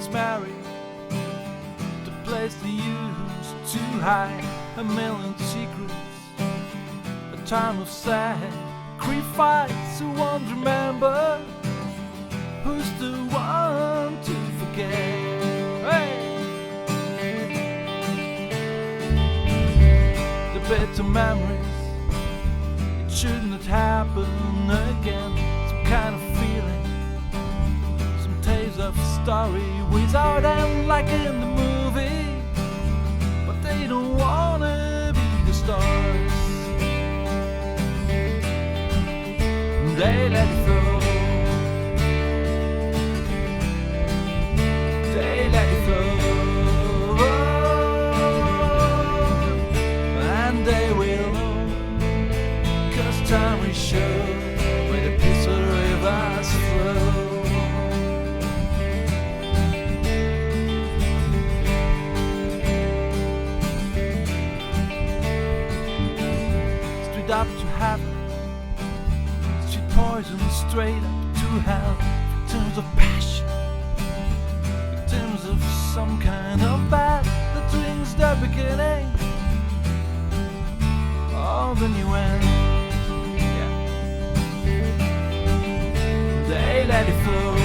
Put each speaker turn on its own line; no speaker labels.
gets married, the place they used to hide a million secrets, a time of sacrifice. Who won't remember? Who's the one to forget? Hey! The bitter memories, it shouldn't happen again. Some kind of feeling, some taste of story without end, like in the movie. But they don't wanna be the stars. They let it flow. They let it flow. And they will know, 'cause time will show where the peaceful rivers flow. Straight up to heaven, sweet poison straight up to hell. Victims of passion, victims of some kind of bad that brings the beginning of the new end. Yeah. They let it flow.